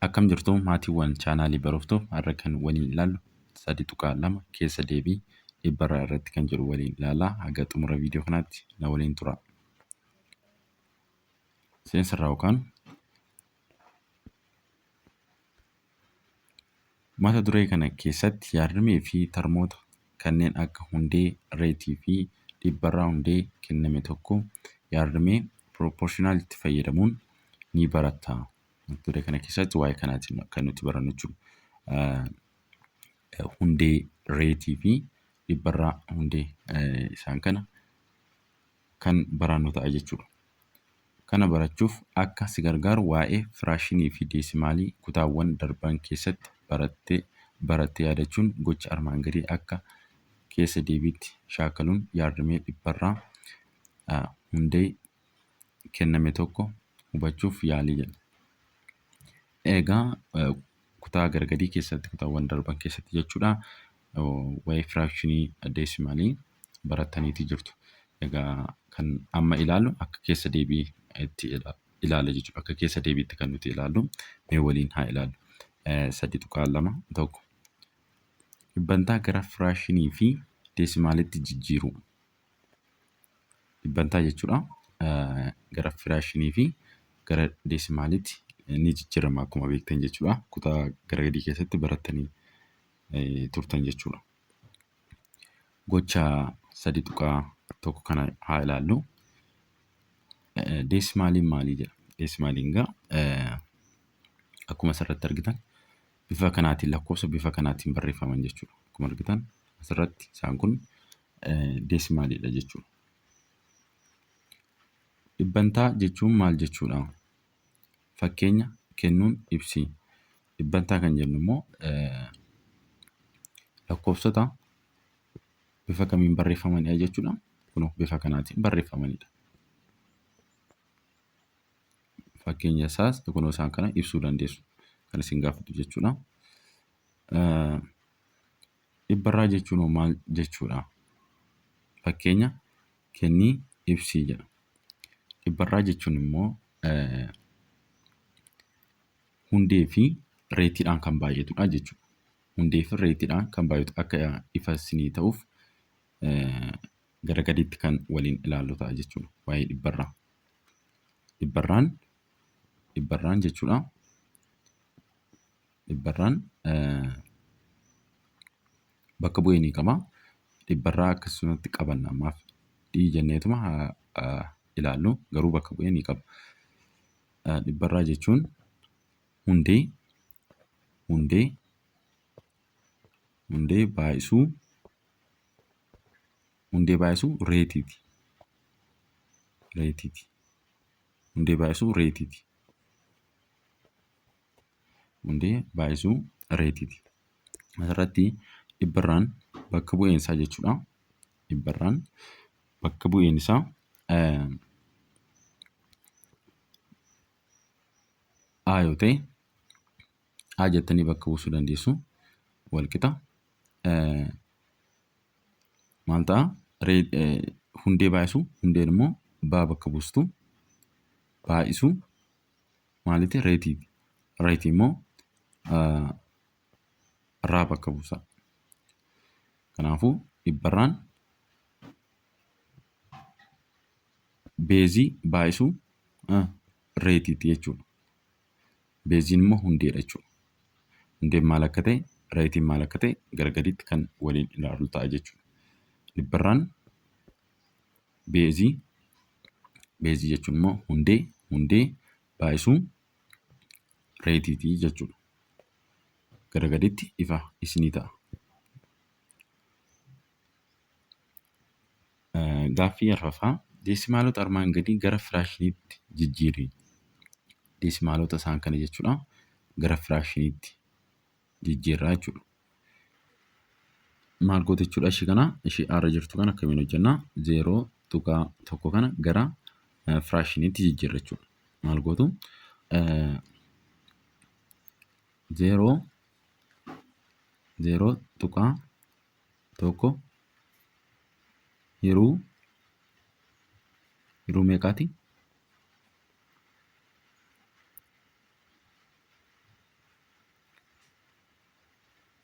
Akkam jirtu maatiiwwan chaanaalii Barooftuu har'a kan waliin ilaallu 3.2 keessa deebii dhibbarraa irratti kan jedhu waliin ilaalaa. Haga xumura viidiyoo kanaatti na waliin tura. Seensarraa yookaan mata duree kana keessatti yaadrimee fi tarmoota kanneen akka hundee, reetii fi dhibbarraa hundee kenname tokko yaadrimee proportionaalitti fayyadamuun ni baratta. Mata duree kana keessatti waa'ee kanaatiin kan nuti barannu jechuudha. Hundee, reetii fi dhibbarraa hundee isaan kana kan barannu ta'a jechuudha. Kana barachuuf akka si gargaaru waa'ee firaashinii fi deesimaalii kutaawwan darban keessatti barattee yaadachuun gocha armaan gadii akka keessa deebiitti shaakaluun yaadrimee dhibbarraa hundee kenname tokko hubachuuf yaalii jedha. Egaa kutaa gargadii keessatti kutaawwan darban keessatti jechuudha waa'ee firaashinii deesimaalii barattaniiti jirtu. Egaa kan amma ilaallu akka keessa deebii itti ilaalla jechuudha. Akka keessa deebiitti kan nuti ilaallu mee waliin haa ilaallu. 3.2 tokko dhibbantaa gara firaashinii fi deesimaalitti jijjiiru. Dhibbantaa jechuudha gara firaashinii fi gara deesimaalitti ni jijjiirama akkuma beektan jechuudha. Kutaa gargadii keessatti barattanii turtan jechuudha. Gocha 3.1 kana haa ilaallu. Deesimaaliin maalii jedha? Deesimaaliin akkuma asirratti argitan bifa kanaatiin lakkoofsa bifa kanaatiin barreeffaman jechuudha. Akkuma argitan asirratti isaan kun deesimaaliidha jechuudha. Dhibbantaa jechuun maal jechuudha? Fakkeenya kennuun ibsi. Dhibbantaa kan jennu immoo lakkoofsota bifa kamiin barreeffamanidha jechuudha. Kun bifa kanaatiin barreeffamanidha. Fakkeenya isaas kunoo isaan kana ibsuu dandeessu. Kan isin gaafatu jechuudha. Dhibbarraa jechuun maal jechuudha? Fakkeenya kennii ibsii jedha. Dhibbarraa jechuun immoo hundee fi reetiidhaan kan baay'atudha jechuudha. Hundee fi reetiidhaan kan baay'atu akka ifa isinii ta'uuf gara gadiitti kan waliin ilaallu ta'a jechuudha. Waa'ee dhibbarraa. Dhibbarraan jechuudha. Dhibbarraan bakka bu'ee ni qaba. Dhibbarraa akkasumatti qabanna ammaaf jenneetuma ilaallu garuu bakka bu'ee ni qaba. Dhibbarraa jechuun hundee baay'isuu reetiiti. Hundee baay'isuu reetiiti. Hundee baay'isuu reetiiti. Asirratti dhibbarraan bakka bu'een isaa jechuudha. Dhibbarraan bakka bu'een isaa A yoo ta'e A jettanii bakka buusuu dandeessu. Walqixa maal ta'a? Hundee baay'isuu hundeen immoo baa bakka buustu. Baay'isuu maaliiti? Reetiiti. Reetii immoo raa bakka buusa. Kanaafuu dhibbarraan beezii baay'isuu reetiiti jechuudha. Beeziin immoo hundeedha jechuudha. Hundeen maal akka ta'e, reetiin maal akka ta'e gargadiitti kan waliin ilaallu ta'a jechuudha. Dhibbarraan beezii jechuun immoo hundee baay'isuu reetiiti jechuudha. Gargadiitti ifa isinii ta'a. Gaaffii arfaffaa deesimaalota armaan gadii gara firaashiniitti jijjiiri. Deesimaalota isaan kana jechuudha gara firaashiniitti jijjiirraa jechuudha. Maal goota jechuudha ishii kana ishii arra jirtu kana akkamiin hojjannaa? 0.1 kana gara firaashiniitti jijjiirra jechuudha. Maal gootu? 0.1 hiruu meeqaati?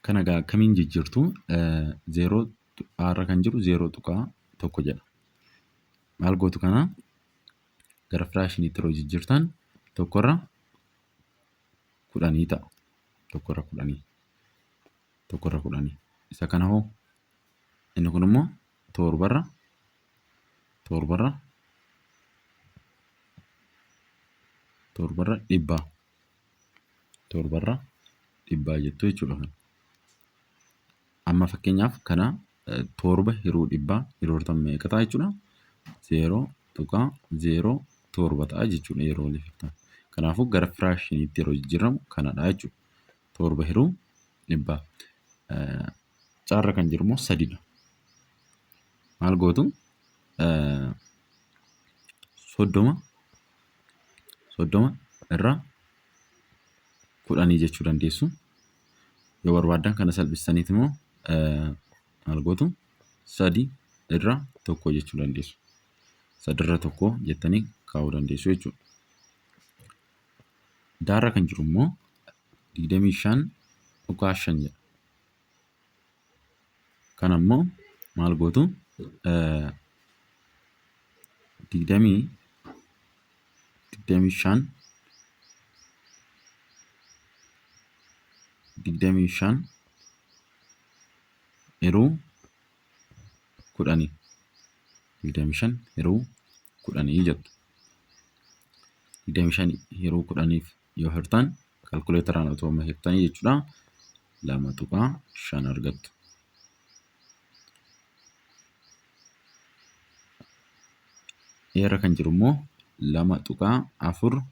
Kana egaa akkamiin jijjiirtu? Zeeroo aarra kan jiru 0.1 jedha. Maal gootu kana gara firaashiniitti yeroo jijjiirtan tokkorra 10 ta'a. Tokkorra 10. Tokkorra 10. Isa kana hoo inni kun immoo torbarra 100. Torbarra 100 jettu jechuudha kana. Amma fakkeenyaaf kana torba hiruu 100 yeroortan meeqa ta'a jechuudha? 0.07 ta'a jechuudha yeroo liftan. Kanaafuu gara firaashiniitti yeroo jijjiiramu kanadha jechuudha. Torba hiruu 100. Caarra kan jiru immoo 3dha. Maal gootu? 30 irraa 10 jechuu dandeessu. Yoo barbaadan kana salphistaniit immoo maal gootu? 3 irraa 1 jechuu dandeessu. 3 irraa 1 jettanii kaa'uu dandeessu jechuudha. Daarra kan jiru immoo 25.5 jedha. Kana immoo maal gootu? 25 hiruu 10. 25 hiruu 10 jettu. 25 hiruu 10f yoo hirtan kalkuleeteraan otoo hirtanii jechuudha 2.5 argattu. Dheera kan jiru immoo 2.42.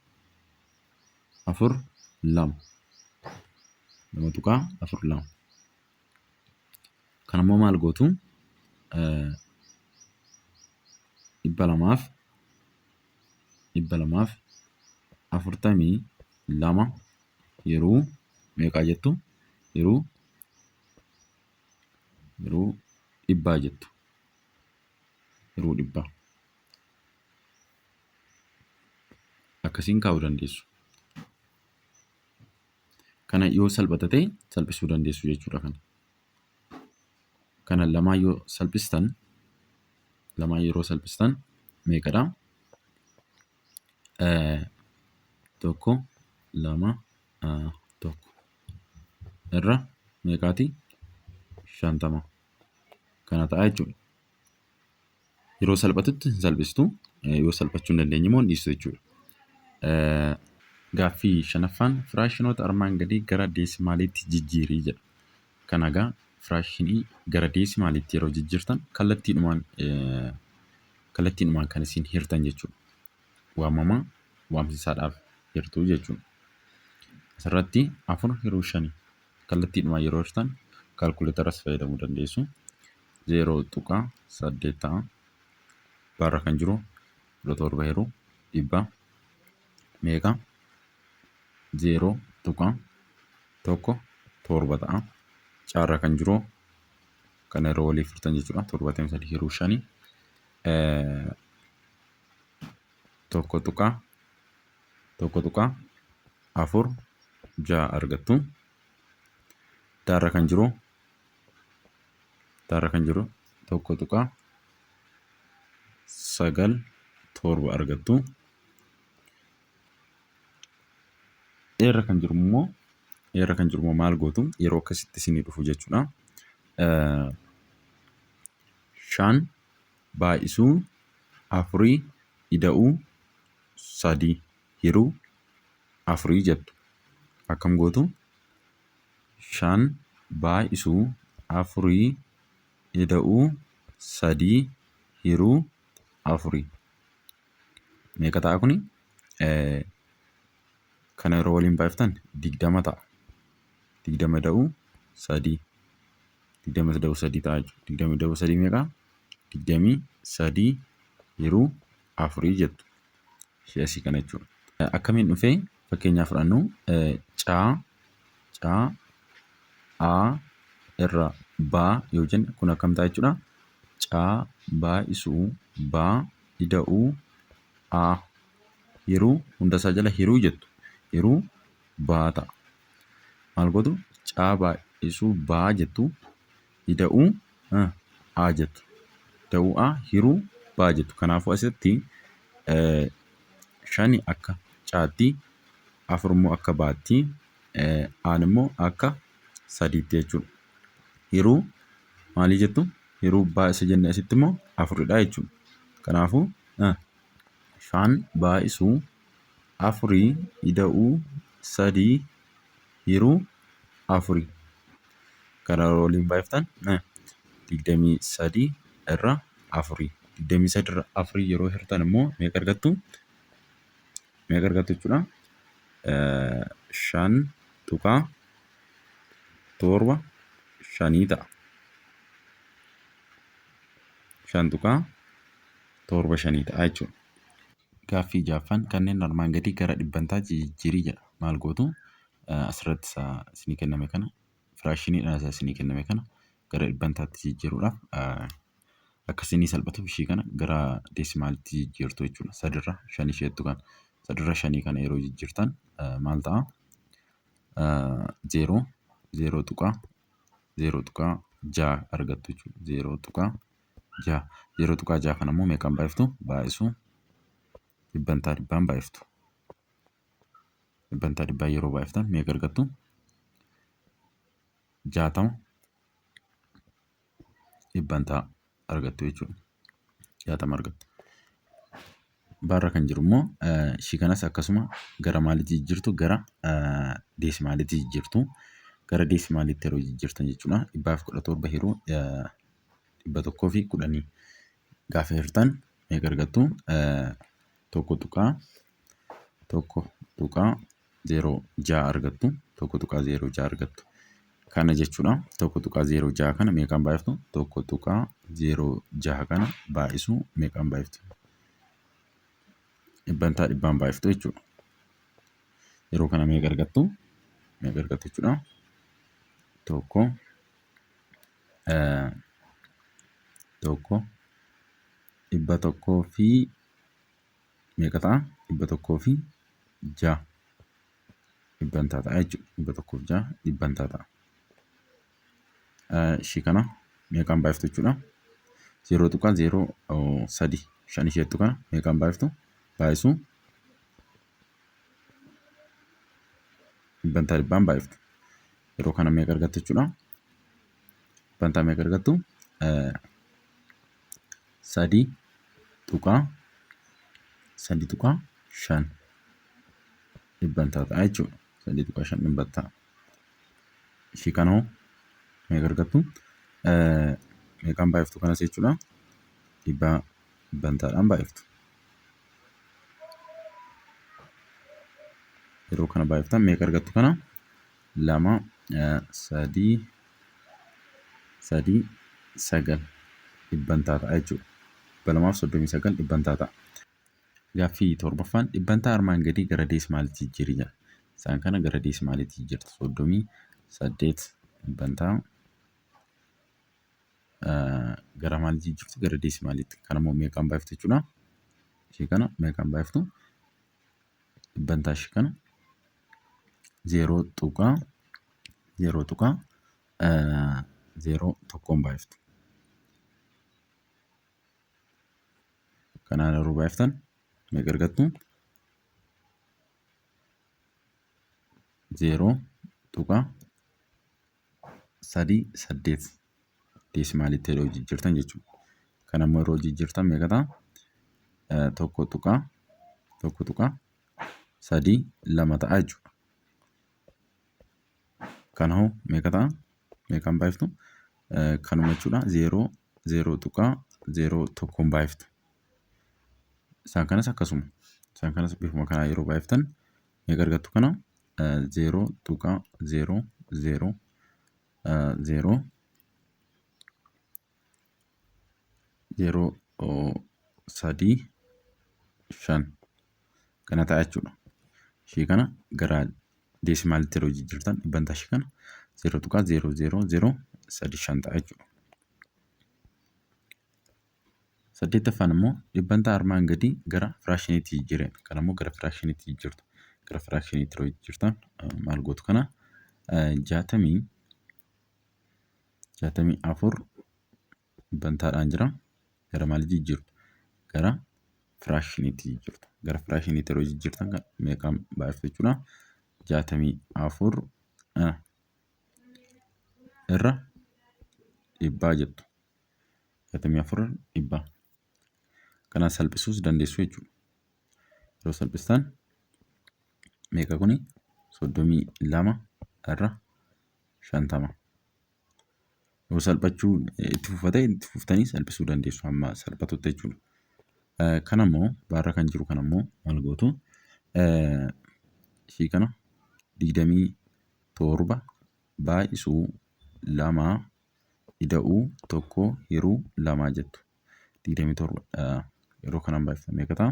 2.42. Kan immoo maal gootu? 242 yeroo meeqaa jettu? Yeroo 100 jettu. Yeroo 100. Akkasiin kaa'uu dandeessu. Kana yoo salphata ta'e salphisuu dandeessu jechuudha kana. Kana lamaa yoo salphistan meeqadha? 1 2 1 irra meeqaati? 50. Kana ta'a jechuudha. Yeroo salphatutti salphistu, yoo salphachuu hin dandeenye immoo dhiistu jechuudha. Gaaffii 5ffaan firaashinoota armaan gadii gara deesimaaliitti jijjiirii jedha. Kana egaa firaashinii gara deesimaaliitti yeroo jijjiirtan kallattiidhumaan kan isin hirtan jechuudha. Waamsisaadhaaf hirtuu jechuudha. Asirratti 4 hiruu 5 kallattiidhumaan yeroo hirtan kaalkuleetaras fayyadamuu dandeessu. 0.8 ta'a. Barra kan jiru 7 hiruu 100 meeqa? 0.17 ta'a. Caarra kan jiru kana yeroo waliif hirtan jechuudha. 73 hiruu 5 1.4 argattu. Daarra kan jiru 1.97 argattu. Dheerra kan jiru immoo maal gootu? Yeroo akkasitti isinii dhufu jechuudha. 5 baay'isuu 4 ida'uu 3 hiruu 4 jettu. Akkam gootu? 5 baay'isuu 4 ida'uu 3 hiruu 4. Meeqa ta'a kuni? Kana yeroo waliin baay'iftan 20 ta'a. 20 ida'uu 3. 20 ida'uu 3 ta'a jechuudha. 20 ida'uu 3 meeqa? 23 hiruu 4 jettu. Ishee asii kana jechuudha. Akkamiin dhufee fakkeenyaaf fudhannu caa a irra baa yoo jenne kun akkam ta'a jechuudha. Caa baay'isuu baa ida'uu a hiruu hundasaa jala hiruu jettu. Hiruu baa ta'a. Maal gootu? Caa baay'isuu baa jettu. Ida'uu aa jettu. Ida'uu aa hiruu baa jettu. Kanaafuu asitti shani akka caatti, afur immoo akka baatti, aan immoo akka sadiitti jechuudha. Hiruu maalii jettu? Hiruu baay'isa jennee asitti immoo afuridha jechuudha. Kanaafuu shan baay'isuu afurii ida'uu sadii hiruu afurii. Kana waliin baay'iftan 23 irra afurii. 23 irra afurii yeroo hirtan immoo meeqa argattu? Meeqa argattu jechuudha? 5.75 ta'a. 5.75 ta'a jechuudha. Gaaffii jaaffaan kanneen armaan gadii gara dhibbantaa jijjiirii jedha. Maal gootu? Asirratti isinii kenname kana firaashiniidhaan isinii kenname kana gara dhibbantaatti jijjiiruudhaaf akka isinii salphatuuf ishii kana gara deesimaalitti jijjiirtu jechuudha. Sadirra shanii isheettu kana. Sadirra shanii kana yeroo jijjiirtan maal ta'a? 0.6 argattu jechuudha. 0.6 kana immoo meeqaan baay'iftu? Baay'isuu dhibbantaa dhibbaan baay'iftu. Dhibbantaa dhibbaa yeroo baay'iftan meeqa argattu? 60 dhibbantaa argattu jechuudha. 60 argattu. Baarra kan jiru immoo ishii kanas akkasuma gara maalitti jijjiirtu? Gara deesimaalitti jijjiirtu. Gara deesimaalitti yeroo jijjiirtan jechuudha. 117 hiruu 110 gaafa hirtan meeqa argattu? 1.06 argattu. 1.06 argattu. Kana jechuudha. 1.06 kana meeqaan baay'iftu? 1.06 kana baay'isuu meeqaan baay'iftu? Dhibbantaa dhibbaan baay'iftu jechuudha. Yeroo kana meeqa argattu? Meeqa argattu jechuudha. Tokko dhibba tokkoo fi meeqa ta'a? 106 dhibbantaa ta'a jechuudha. 106 dhibbantaa ta'a. Ishii kana meeqaan baay'iftu jechuudha. 0.03 shan isheettu kana meeqaan baay'iftu? Baay'isuu dhibbantaa dhibbaan baay'iftu. Yeroo kana meeqa argattu jechuudha. Dhibbantaa meeqa argattu? 3.5 dhibbantaa ta'a jechuudha. 3.5 dhibbantaa. Ishii kana hoo meeqa argattu? Meeqaan baay'iftu kanas jechuudha. Dhibbantaadhaan baay'iftu. Yeroo kana baay'iftan meeqa argattu kana? 2.39 dhibbantaa ta'a jechuudha. 239 dhibbantaa ta'a. Gaaffii torbaffaan dhibbantaa armaan gadii gara deesimaalitti jijjiirii jedha. Isaan kana gara deesimaalitti jijjiirtu. 38 dhibbantaa gara maalitti jijjiirtu? Gara deesimaalitti. Kana immoo meeqaan baay'iftu jechuudha. Ishii kana meeqaan baay'iftu? Dhibbantaa ishii kana 0.01 baay'iftu. Kanaan yeroo baay'iftan meeqa argattu? 0.38 deesimaalitti yeroo jijjiirtan jechuudha. Kana immoo yeroo jijjiirtan meeqa ta'a? 1.32 ta'a jechuudha. Kana hoo meeqa ta'a? Meeqaan baay'iftu? Kanuma jechuudha. 0.01 baay'iftu. Isaan kanas akkasuma. Isaan kanas bifuma kanaa yeroo baay'iftan meeqa argattu kana? 0.0035 kana ta'a jechuudha. Ishii kana gara deesimaalitti yeroo jijjiirtan dhibbantaa ishii kana 0.0035 ta'a jechuudha. Saddeettaffaan immoo dhibbantaa armaan gadii gara firaashiniitti jijjiiran. Kana immoo gara firaashiniitti jijjiirtu. Gara firaashiniitti yeroo jijjiirtan maal gootu kana? 60 64 dhibbantaadhaan jira. Gara maaliif jijjiirtu? Gara firaashiniitti jijjiirtu. Gara firaashiniitti yeroo jijjiirtan meeqaan baay'iftu jechuudha? 64 irra dhibbaa jettu. 64 dhibbaa. Kana salphisuus dandeessu jechuudha. Yeroo salphistan meeqa kuni? 32 irra 50. Yoo salphachuu itti fuftanii salphisuu dandeessu hamma salphatutti jechuudha. Kanammoo baarra kan jiru kanammoo maal gootu? Ishii kana 27 baay'isuu 2 ida'uu 1 hiruu 2 jettu. 27 yeroo kanaan baay'iftan meeqa ta'a?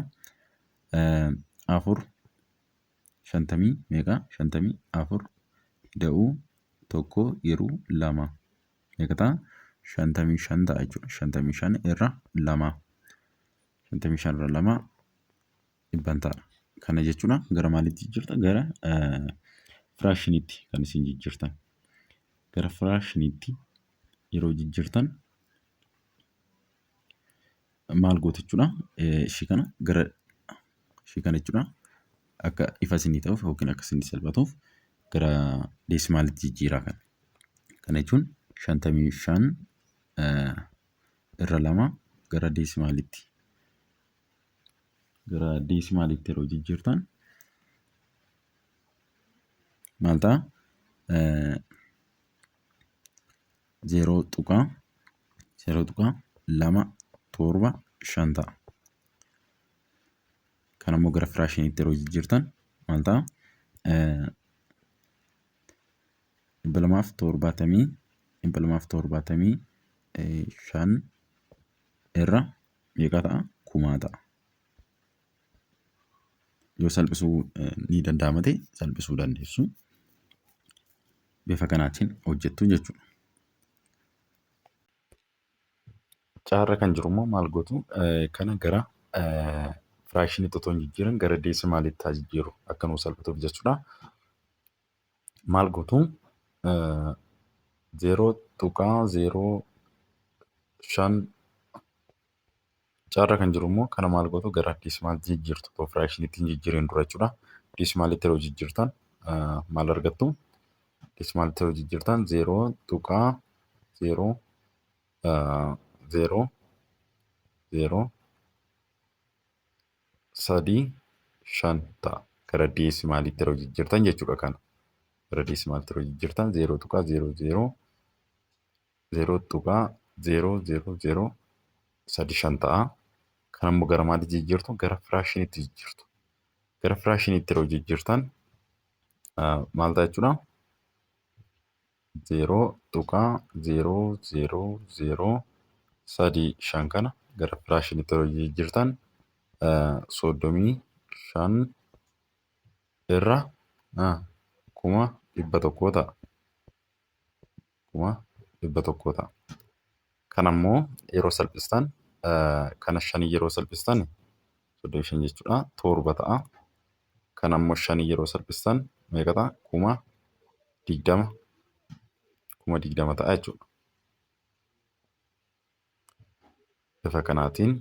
4 50 meeqa? 54 ida'uu 1 hiruu 2 meeqa ta'a? 55 ta'a jechuudha. 55 irra 2. 55 irra 2 dhibbantaadha. Kana jechuudha gara maaliitti jijjiirta? Gara firaashiniitti kan isin jijjiirtan. Gara firaashiniitti yeroo jijjiirtan maal gootu jechuudha? Ishii kana jechuudha akka ifa isinii ta'uuf yookiin akka isinii salphatuuf gara deesimaalitti jijjiiraa kana. Kana jechuun 55 irra 2 gara deesimaalitti. Gara deesimaalitti yeroo jijjiirtan maal ta'a? 0.275 ta'a. Kanammoo gara firaashiniitti yeroo jijjiirtan maal ta'a? 275 irra meeqa ta'a? 1000 ta'a. Yoo salphisuu ni danda'ama ta'e salphisuu dandeessu. Bifa kanaatiin hojjettu jechuudha. Caarra kan jiru immoo maal gootu? Kana gara firaashiniitti otoo hin jijjiirin gara deesimaalitti haa jijjiiru akka nuu salphatuuf jechuudha. Maal gootu? 0.05 caarra kan jiru immoo kana maal gootu? Gara deesimaalitti jijjiirtu otoo firaashiniitti hin jijjiirin dura jechuudha. Deesimaalitti yeroo jijjiirtan maal argattu? Deesimaalitti yeroo jijjiirtan 0.0035 ta'a. Gara deesimaalitti yeroo jijjiirtan jechuudha kana. Gara deesimaalitti yeroo jijjiirtan 0.0035 ta'a. Kanammoo gara maalitti jijjiirtu? Gara firaashiniitti jijjiirtu. Gara firaashiniitti yeroo jijjiirtan maal ta'a jechuudha? 0.0035 kana gara firaashiniitti yeroo jijjiirtan 35 irra 1100 ta'a. 1100 ta'a. Kanammoo yeroo salphistan kana 5 yeroo salphistan 35 jechuudha 7 ta'a. Kanammoo 5 yeroo salphistan meeqa ta'a? 20,000 ta'a jechuudha. Bifa kanaatiin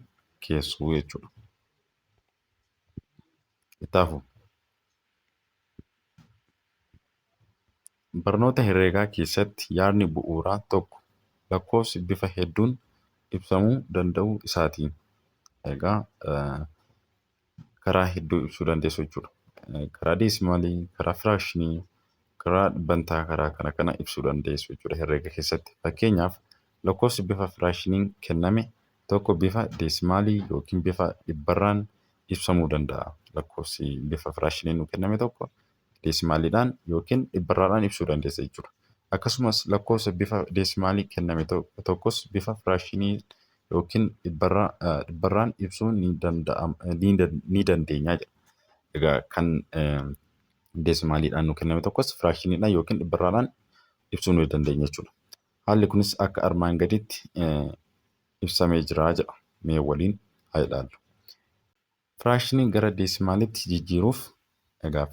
keessuu jechuudha. Ittaafu barnoota herreegaa keessatti yaadni bu'uuraa tokko lakkoofsi bifa hedduun ibsamuu danda'uu isaatiin egaa karaa hedduu ibsuu dandeessu jechuudha. Karaa deesimaalii, karaa firaashinii, karaa dhibbantaa karaa kana ibsuu dandeessu jechuudha herreega keessatti. Fakkeenyaaf lakkoofsi bifa firaashiniin kenname tokko bifa deesimaalii yookiin bifa dhibbarraan ibsamuu danda'a. Lakkoofsi bifa firaashiniin nu kenname tokko deesimaaliidhaan yookiin dhibbarraadhaan ibsuu dandeessa jechuudha. Akkasumas lakkoofsa bifa deesimaalii kenname tokkos bifa firaashinii yookiin dhibbarraan ibsuu ni dandeenya jedha. Egaa kan deesimaaliidhaan nu kenname tokkos firaashiniidhaan yookiin dhibbarraadhaan ibsuu ni dandeenya jechuudha. Haalli kunis akka armaan gaditti ibsamee jira jedha. Mee waliin haa ilaallu. Firaashiniin gara deesimaalitti jijjiiruuf egaa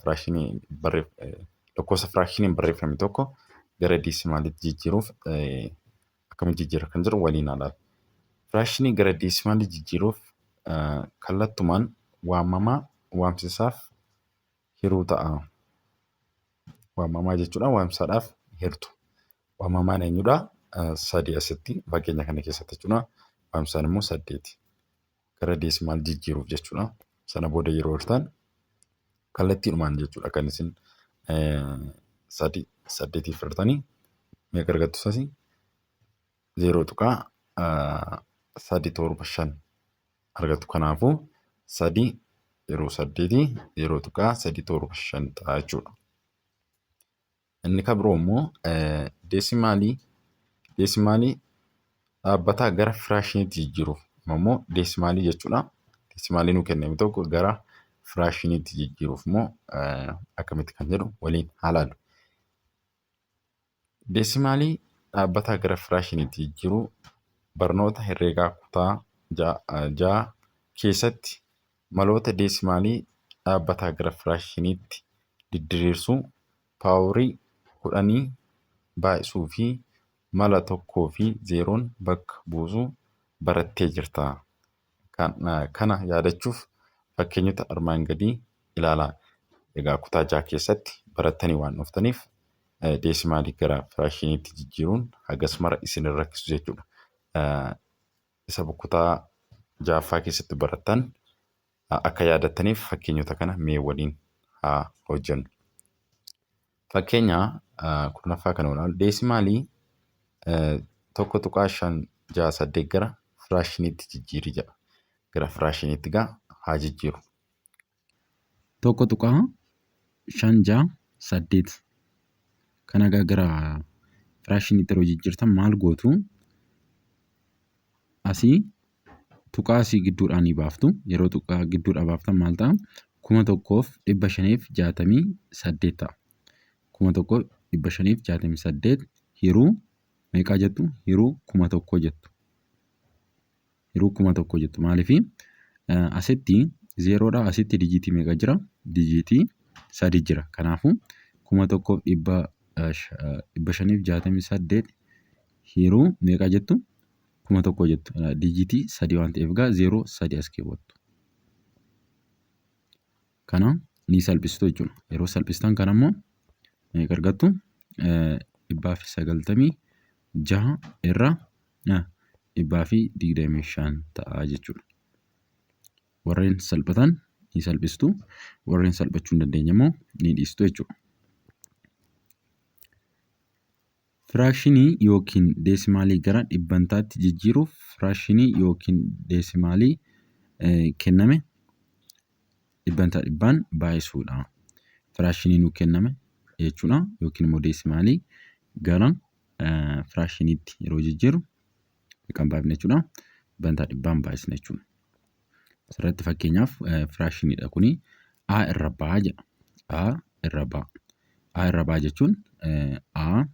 lakkoofsa firaashiniin barreeffame tokko gara deesimaalitti jijjiiruuf akkamitti jijjiirra kan jiru waliin ilaalla. Firaakshini gara deesimaalii jijjiiruuf kallattumaan waamamaa waamsisaaf hiruu ta'a. Waamamaa jechuudha waamsaadhaaf hirtu. Waamamaan eenyudha? 3 asitti fakkeenya kana keessatti jechuudha. Waamsaan immoo 8. Gara deesimaal jijjiiruuf jechuudha. Sana booda yeroo hirtan kallattiidhumaan jechuudha kan isin 8 hirtanii meeqa argattu asii? 0.375 argattu. Kanaafuu 3 yeroo 8 0.375 ta'a jechuudha. Inni kan biroo immoo deesimaalii dhaabbataa gara firaakshiniitti jijjiiruuf immoo deesimaalii jechuudha. Deesimaalii nuu kenname tokko gara firaakshiniitti jijjiiruuf immoo akkamitti kan jedhu waliin haa ilaallu. Deesimaalii dhaabbataa gara firaakshiniitti jijjiiruu barnoota herreegaa kutaa 6 keessatti maloota deesimaalii dhaabbataa gara firaakshiniitti diriirsuu paaworii 10 baay'isuu fi mala 1 fi 0 bakka buusuu barattee jirta. Kana yaadachuuf fakkeenyota armaan gadii ilaalaa. Egaa kutaa 6 keessatti barattanii waan dhuftaniif deesimaalii gara firaakshiniitti jijjiiruun hagas mara isin hin rakkisu jechuudha. Isa kutaa 6ffaa keessatti barattan akka yaadattaniif fakkeenyota kana mee waliin haa hojjennu. Fakkeenya 10ffaa kana ilaalu deesimaalii 1.568 gara firaakshiniitti jijjiirii jedha. Gara firaakshiniitti haa jijjiiru. 1.568 kana gara firaakshiniitti yeroo jijjiirtan maal gootu? Asii tuqaa asii gidduudhaan ni baaftu. Yeroo tuqaa gidduudhaa baaftan maal ta'a? 1,568 ta'a. 1,568 hiruu meeqaa jettu? Hiruu 1,000 jettu. Hiruu 1,000 jettu. Maaliif asitti zeeroodhaa asitti dijiitii meeqa jira? Dijiitii 3 jira. Kanaafuu 1,568 hiruu meeqaa jettu? 1,000 jettu. Dijiitii 3 waan ta'eef 0 as keewwattu. Kana ni salphistu jechuudha. Yeroo salphistan kana immoo meeqa argattu? 196 irraa 125 ta'a jechuudha. Warreen salphatan ni salphistu. Warreen salphachuu hin dandeenye immoo ni dhiistu jechuudha. Firaakshini yookiin deesimaalii gara dhibbantaatti jijjiiruuf firaakshini yookiin deesimaalii kenname dhibbantaa dhibbaan baay'isuudha. Firaakshini nuu kenname jechuudha yookiin immoo deesimaalii gara firaakshiniitti yeroo jijjiirru kan baay'ifne jechuudha. Dhibbantaa dhibbaan baay'isne jechuudha. Asirratti fakkeenyaaf firaakshiniidha kuni A irra baa jedha. A irra baa. A irra baa jechuun A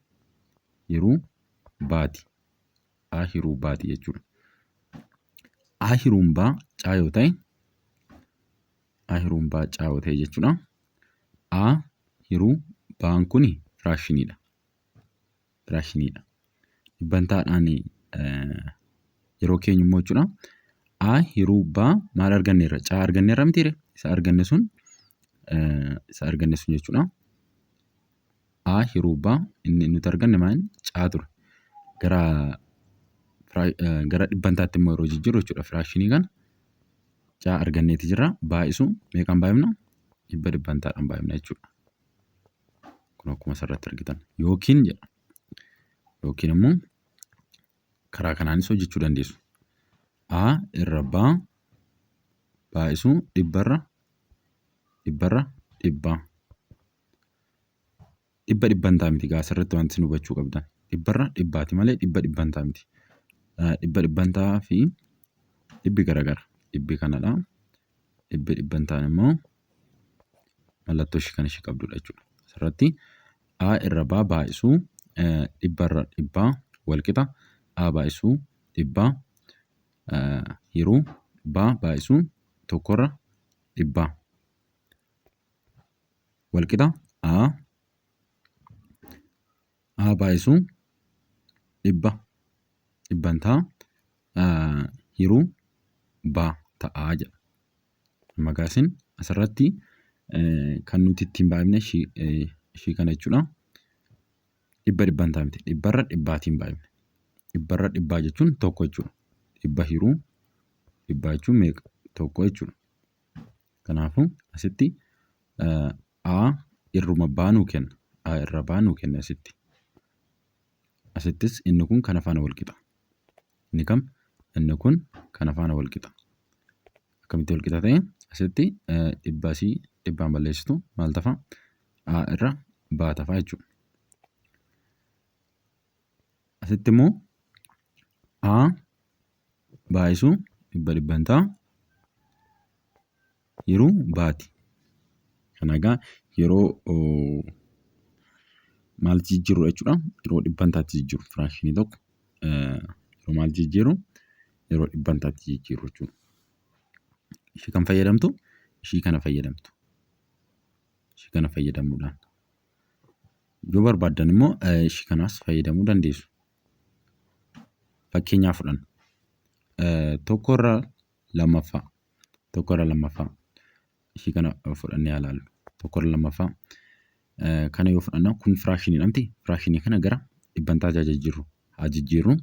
hiruu baati. A hiruu baati jechuudha. A hiruun baa caa yoo ta'e jechuudha. A hiruu baan kuni firaakshiniidha. Dhibbantaadhaan yeroo keenyu immoo jechuudha. A hiruu baa maal arganneerra? Caa arganneerra mitiire? Isa arganne sun jechuudha. A hiruu baa inni nuti arganne maal? Caa ture. Gara dhibbantaatti immoo yeroo jijjiirru jechuudha. Firaakshini kana caa arganneeti jirra. Baay'isu meeqaan baay'ifna? Dhibbantaadhaan baay'ifna jechuudha. Kun akkuma asirratti argitan. Yookiin jedha. Yookiin immoo karaa kanaanis hojjechuu dandeessu. A irra baa baay'isu dhibbarra dhibbaa. Dhibba dhibbantaa miti gaa asirratti wanti isin hubachuu qabdan. Dhibbarra dhibbaati malee dhibbantaa miti. Dhibba dhibbantaa fi dhibbi garagara. Dhibbi kanadha. Dhibbi dhibbantaan immoo mallattoo ishee kan ishee qabdudha jechuudha. Asirratti A irra baa baay'isuu dhibbarra dhibbaa walqixa A baay'isuu dhibbaa hiruu baa baay'isuu tokkorra dhibbaa walqixa A baay'isuu dhibba dhibbantaa hiruu baa ta'aa jedha. Magaasin asirratti kan nuti ittiin baay'ifne ishii kana jechuudha. Dhibba dhibbantaa miti. Dhibbarra dhibbaatiin baay'ifne. Dhibbarra dhibbaa jechuun tokko jechuudha. Dhibba hiruu dhibbaa jechuun meeqa? Tokko jechuudha. Kanaafuu asitti A irruma baa nuu kenna. A irra baa nuu kenna asitti. Asittis inni kun kana faana wal qixa. Inni kam? Inni kun kana faana wal qixa. Akkamitti wal qixa ta'e? Asitti dhibbaasii dhibbaan balleessitu maal tafa? A irra baa tafa jechuudha. Asitti immoo A baay'isuu dhibba dhibbantaa hiruu baati. Kana egaa yeroo maal jijjiirru jechuudha. Yeroo dhibbantaatti jijjiirru firaashinii tokko yeroo maal jijjiirru? Yeroo dhibbantaatti jijjiirru jechuudha. Ishii kan fayyadamtu ishii kana fayyadamtu. Ishii kana fayyadamuudhaan. Yoo barbaaddan immoo ishii kanaas fayyadamuu dandeessu. Fakkeenyaaf fudhanna. Tokkorra lammaffaa. Tokkorra lammaffaa. Ishii kana fudhannee haa ilaallu. Tokkorra lammaffaa. Kana yoo fudhanna kun firaashinii dhamti. Firaashinii kana gara dhibbantaa haa jijjiirru.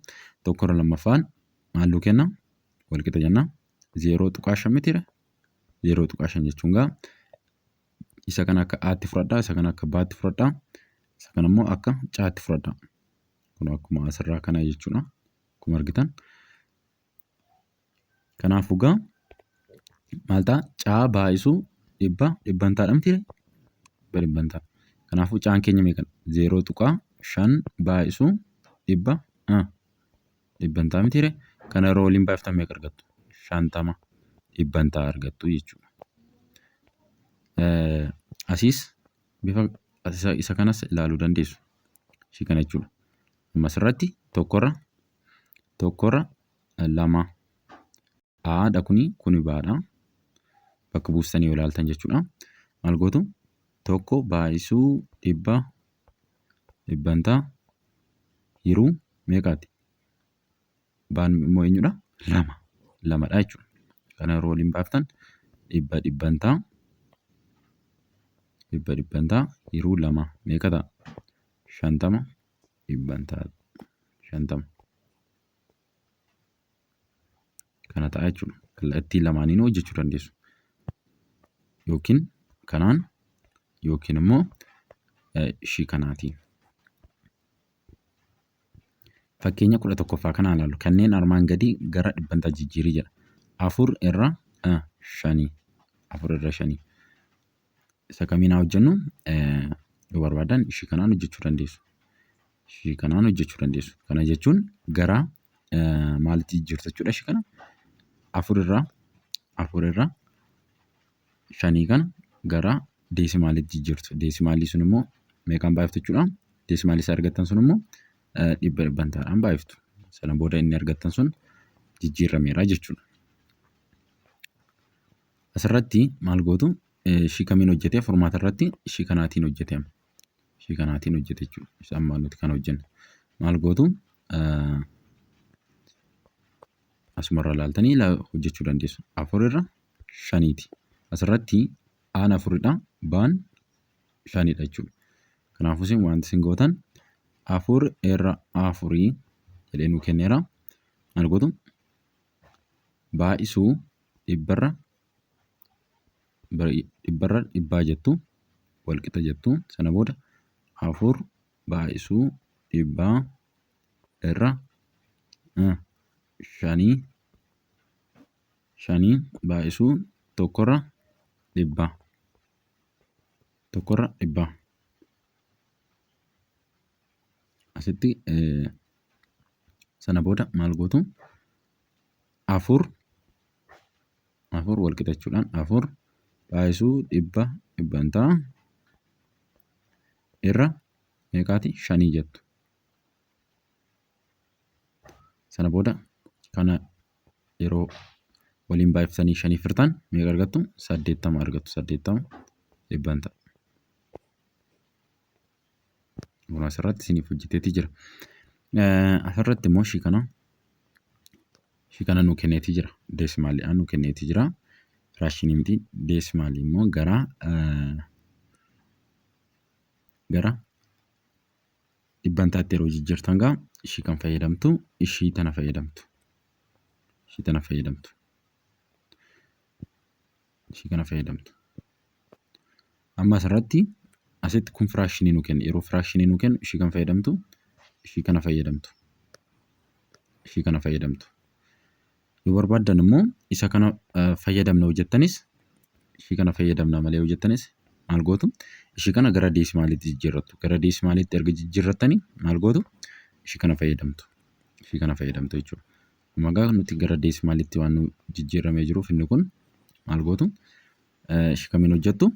Tokkorra lammaffaan maal kenna? Wal qixa jenna. 0.5 mitiidha. 0.5 jechuun gaa isa kana akka Aatti fudhadhaa. Isa kana akka Baatti fudhadhaa. Isa kana immoo akka Caatti fudhadhaa. Kun akkuma asirraa kana jechuudha. Akkuma argitan. Kanaafuu gaa maal ta'a? Caa baay'isuu dhibbantaa dhamtiidha. Dhibba dhibbantaa. Kanaafuu caan keenya meeqa? 0.5 baay'isuu dhibbantaa mitiidha. Kana yeroo waliin baay'iftan meeqa argattu? 50 dhibbantaa argattu jechuudha. Asiis bifa isa kanas ilaaluu dandeessu. Ishii kana jechuudha. Amma asirratti tokkorra lama. Aadha kuni baadha. Bakka buustanii yoo ilaaltan jechuudha. Maal gootu? Tokko baay'isuu dhibbantaa hiruu meeqaati? Baan immoo eenyudha? Lamadha jechuudha. Kana yeroo waliin baaftan dhibba dhibbantaa hiruu lama meeqa ta'a? 50 dhibbantaa 50. Kana ta'a jechuudha. Kallattii lamaaniin hojjechuu dandeessu. Yookiin kanaan yookiin immoo ishii kanaatiin. Fakkeenya 11ffaa kana ilaallu. Kanneen armaan gadii gara dhibbantaa jijjiirii jedha. 4 irra 5. 4 irra 5. Isa kamiin haa hojjennu? Yoo barbaadan ishii kanaan hojjechuu dandeessu. Ishii kanaan hojjechuu dandeessu. Kana jechuun gara maalitti jijjiirtu jechuudha ishii kana? 4 irra 5 kana gara deesimaalitti jijjiirtu. Deesimaalii sun immoo meeqaan baay'iftu jechuudha? Deesimaalii isa argattan sun immoo dhibba dhibbantaadhaan baay'iftu. Sana booda inni argattan sun jijjiirameera jechuudha. Asirratti maal gootu? Ishii kamiin hojjetee? Furmaata irratti ishii kanaatiin hojjetama. Ishii kanaatiin hojjete jechuudha. Isa ammaa nuti kan hojjennu. Maal gootu? Asumarra ilaaltanii hojjechuu dandeessu. 4 irra 5ti. Asirratti aan 4dha. Baan 5dha jechuudha. Kanaafuu isin wanti isin gootan 4 irra 4 jedhee nuu kenneera. Maal gootu? Baay'isuu dhibbarra dhibbaa jettu wal qixa jettu. Sana booda 4 baay'isuu dhibbaa irra 5 baay'isuu tokkorra dhibbaa. Asitti sana booda maal gootu? 4 wal qixa jechuudhaan 4 baay'isuu dhibbantaa irra meeqaati? 5 jettu. Sana booda kana yeroo waliin baay'iftanii 5 firtan meeqa argattu? 80 argattu. 80 dhibbantaa. Kun asirratti isiniif hojjeteeti jira. Asirratti immoo ishii kana ishii kana nuu kenneetii jira. Deesimaaliidhaan nuu kenneetii jira. Firaashinii miti deesimaalii immoo gara dhibbantaatti yeroo jijjiirtan gaa ishii kan fayyadamtu ishii tana fayyadamtu. Ishii tana fayyadamtu. Ishii kana fayyadamtu. Amma asirratti asitti kun firaashinii nuu kenna. Yeroo firaashinii nuu kennu ishii kan fayyadamtu ishii kana fayyadamtu. Ishii kana fayyadamtu. Yoo barbaaddan immoo isa kana fayyadamna hojjettanis ishii kana fayyadamna malee hojjettanis maal gootu? Ishii kana gara deesimaaliitti jijjiirrattu. Gara deesimaaliitti erga jijjiirrattanii maal gootu? Ishii kana fayyadamtu. Ishii kana fayyadamtu jechuudha. Magaa nuti gara deesimaaliitti waan nu jijjiirramee jiruuf inni kun maal gootu? Ishii kamiin hojjettu?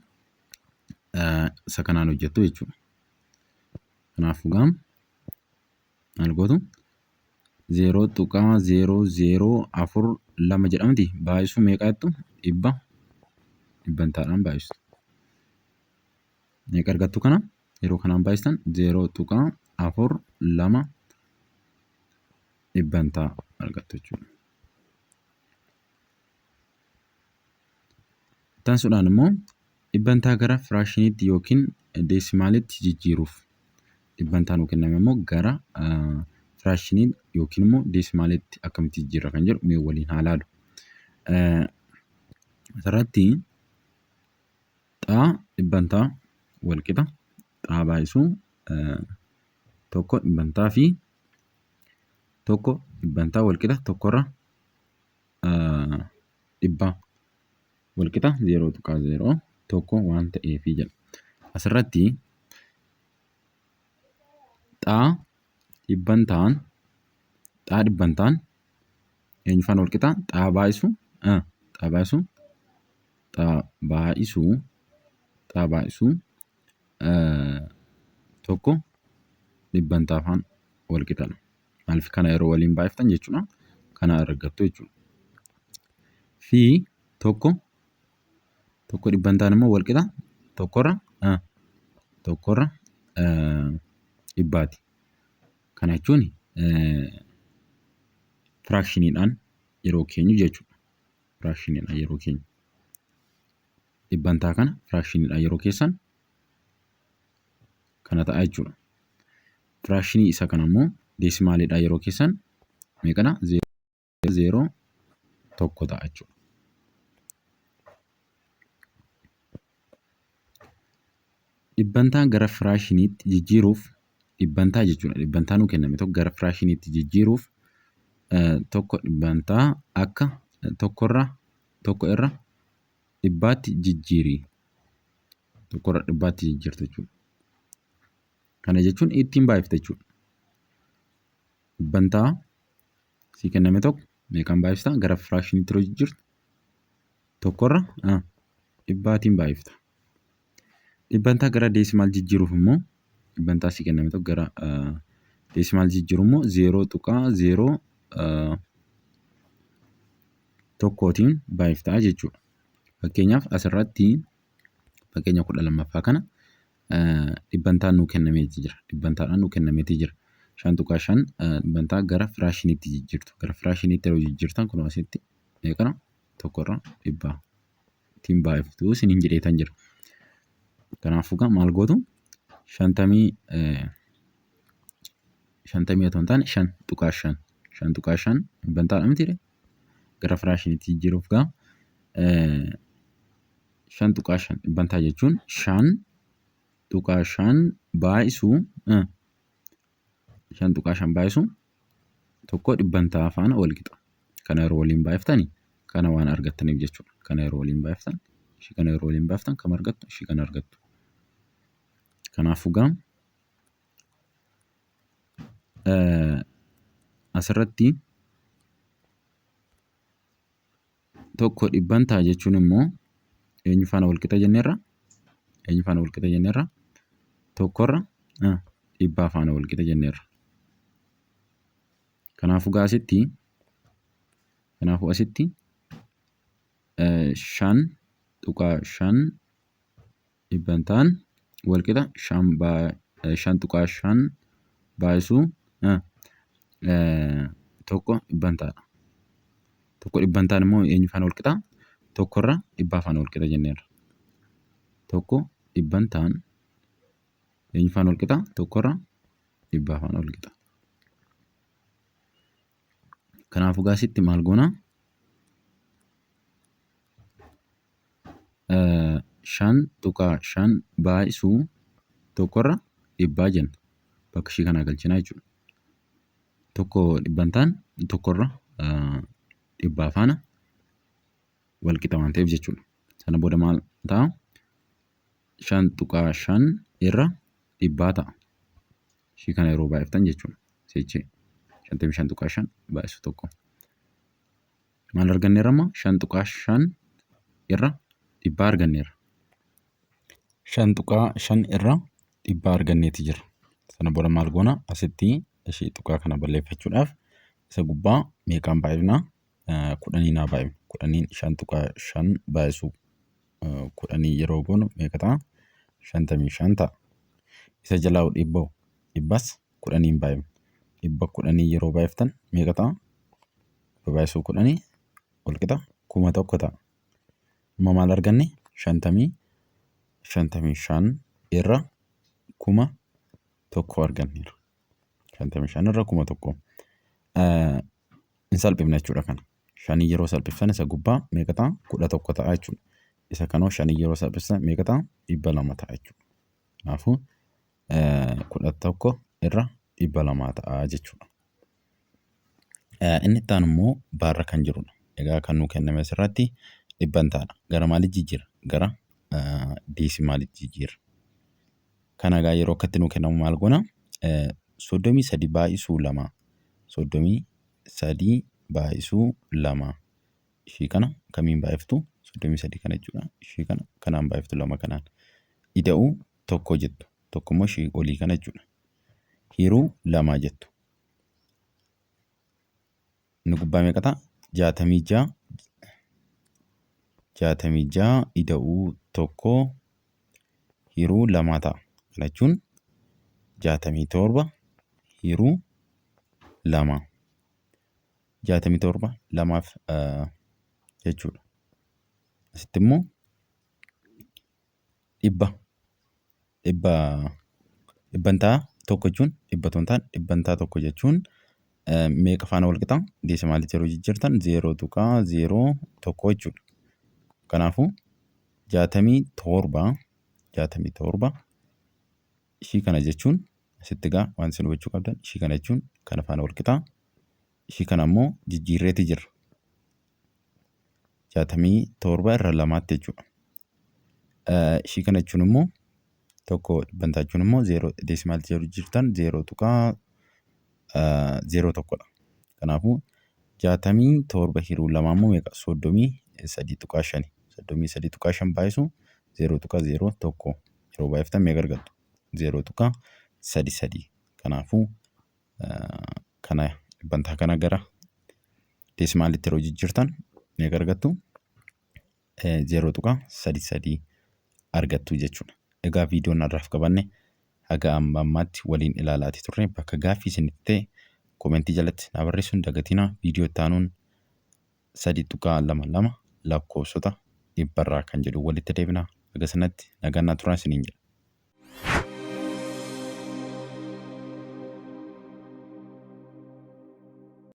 Isa kanaan hojjettu jechuudha. Kanaafuu gaa maal gootu? 0.0042 jedhamti. Baay'isuu meeqaattu? Dhibbantaadhaan baay'istu. Meeqa argattu kana? Yeroo kanaan baay'istan 0.42 dhibbantaa argattu jechuudha. Taasisuudhaan immoo dhibbantaa gara firaashiniitti yookiin deesimaaliitti jijjiiruuf dhibbantaa nuu kenname immoo gara firaashinii yookiin immoo deesimaaliitti akkamitti jijjiirra kan jedhu mee waliin haa ilaallu. Asirratti xaa dhibbantaa walqixa xaa baay'isuu tokko dhibbantaa fi tokko dhibbantaa walqixa tokkorra dhibbaa walqixa 0.0 tokko waan ta'eefii jedha. Asirratti xaa dhibbantaan eenyu faana walqixa? Xaa baay'isuu tokko dhibbantaa faana walqixadha. Maaliif kana yeroo waliin baay'iftan jechuudha. Kana argattu jechuudha. Fi tokko dhibbantaan immoo walqixa tokkorra dhibbaati. Kana jechuun firaashiniidhaan yeroo keenyu jechuudha. Firaashiniidhaan yeroo keenyu. Dhibbantaa kana firaashiniidhaan yeroo keessan kana ta'a jechuudha. Firaashinii isa kana immoo deesimaaliidhaan yeroo keessan meeqadha? 0.01 ta'a jechuudha. Dhibbantaa gara firaashiniitti jijjiiruuf dhibbantaa jechuudha. Dhibbantaa nuu kenname tokko gara firaashiniitti jijjiiruuf tokko dhibbantaa akka tokko irra dhibbaatti jijjiiri. Tokkorra dhibbaatti jijjiirtu jechuudha. Kana jechuun ittiin baay'ifta jechuudha. Dhibbantaa sii kenname tokko meeqaan baay'ifta? Gara firaashiniitti yeroo jijjiirtu tokkorra dhibbaatiin baay'ifta. Dhibbantaa gara deesimaal jijjiiruuf immoo dhibbantaa sii kenname tokko gara deesimaal jijjiiru immoo 0.0 tokkootiin baay'iftaa jechuudha. Fakkeenyaaf asirratti fakkeenya 12ffaa kana dhibbantaan nuu kennameetii jira. Dhibbantaadhaan nuu kennameetii jira. 5.5 dhibbantaa gara firaashiniitti jijjiirtu. Gara firaashiniitti yeroo jijjiirtan kun asitti meeqadha? Tokkorra dhibbaa ittiin baay'iftu isiniin jedheetan jira. Kanaafuu gaa maal gootu? 50 otoo hin taane 5.5 dhibbantaadha miti gara firaashiniitti jijjiiruuf gaa 5.5 dhibbantaa jechuun 5.5 baay'isuu 5.5 baay'isuu tokko dhibbantaa faana walqixa. Kana yeroo waliin baay'iftani kana waan argattaniif jechuudha. Kana yeroo waliin baay'iftan ishii kana yeroo waliin baay'iftan kam argattu? Ishii kana argattu. Kanaafuu gaa asirratti tokko dhibbantaa jechuun immoo eenyu faana walqixa jenneerra? Tokkorra dhibbaa faana walqixa jenneerra. Kanaafuu gaa asitti 5.5 dhibbantaan walqixa 5.5 baay'isuu tokko dhibbantaadha. Tokko dhibbantaan immoo eenyu faana wal qixa? Tokkorra dhibbaa faana wal qixa jenneerra. Tokko dhibbantaan eenyu faana wal qixa? Tokkorra dhibbaa faana wal qixa. Kanaafuu gaasitti maal goona? 5.5 baay'isuu tokkorra dhibbaa jenna. Bakka ishii kanaa galchinaa jechuudha. Tokko dhibbantaan tokkorra dhibbaa faana wal qixa waan ta'eef jechuudha. Sana booda maal ta'a? 5.5 irra dhibbaa ta'a. Ishii kana yeroo baay'iftan jechuudha. Seechee 55.5 baay'isuu tokko. Maal arganneerra amma? 5.5 irra dhibbaa arganneerra. 5.5 irra dhibbaa arganneeti jira. Sana booda maal goona? Asitti ishii tuqaa kana balleeffachuudhaaf isa gubbaa meeqaan baay'ifnaa? 10 naa baay'ifna. 10 5.5 baay'isuu 10 yeroo goonu meeqa ta'a? 55 ta'a. Isa jalaa dhibbas 10 baay'ifna. Dhibba 10 yeroo baay'iftan meeqa ta'a? Baay'isuu 10 wal qixa 1000 ta'a. Amma maal arganne? 55 irra 1000 arganneera. 55 irra 1000. In salphifna jechuudha kana. 5 yeroo salphiftan isa gubbaa meeqa ta'a? 11 ta'a jechuudha. Isa kanoo 5 yeroo salphiftan meeqa ta'a? 200 ta'a jechuudha. Kanaafuu 11 irra 200 ta'a jechuudha. Inni itti aanu immoo baarra kan jirudha. Egaa kan nuu kenname asirratti dhibbantaadha. Gara maaliif jijjiira? Gara deesimaalitti jijjiira. Kana egaa yeroo akkatti nuu kennamu maal goona? 33 baay'isuu 2. 33 baay'isuu 2. Ishii kana kamiin baay'iftu? 33 kana jechuudha. Ishii kana kanaan baay'iftu 2 kanaan. Ida'uu tokko jettu. Tokko immoo ishii olii kana jechuudha. Hiruu 2 jettu. Inni gubbaa meeqa ta'a? 66 ida'uu tokko hiruu 2 ta'a. Kana jechuun 67 hiruu 2. 67 lamaaf jechuudha. Asitti immoo dhibbantaa tokko jechuun dhibbantaa tokko jechuun meeqa faana wal qixa? Deesimaalitti yeroo jijjiirtan 0.01 jechuudha. Kanaafuu 67 ishii kana jechuun asitti egaa waan isin hubachuu qabdan ishii kana jechuun kana faana wal qixa. Ishii kana immoo jijjiirreeti jirra. 67 irra 2 jechuudha. Ishii kana jechuun immoo tokko dhibbantaa jechuun immoo deesimaalitti yeroo jijjiirtan 0.01dha. Kanaafuu 67 hiruu 2 immoo meeqa? 33.5. 33.5 baay'isuu 0.01 yeroo baay'iftan meeqa argattu? 0.33. Kanaafuu kana dhibbantaa kana gara deesimaalitti yeroo jijjiirtan meeqa argattu? 0.33 argattu jechuudha. Egaa viidiyoon har'aaf qabanne haga ammaatti waliin ilaalaatii turre. Bakka gaaffii isinitti ta'e koomentii jalatti naa barreessuun dagatinaa. Viidiyoo itti aanuun 3.22 lakkoofsota dhibbarraa kan jedhu walitti deebinaa. Haga sanatti nagaan naa turaa isiniin jedha.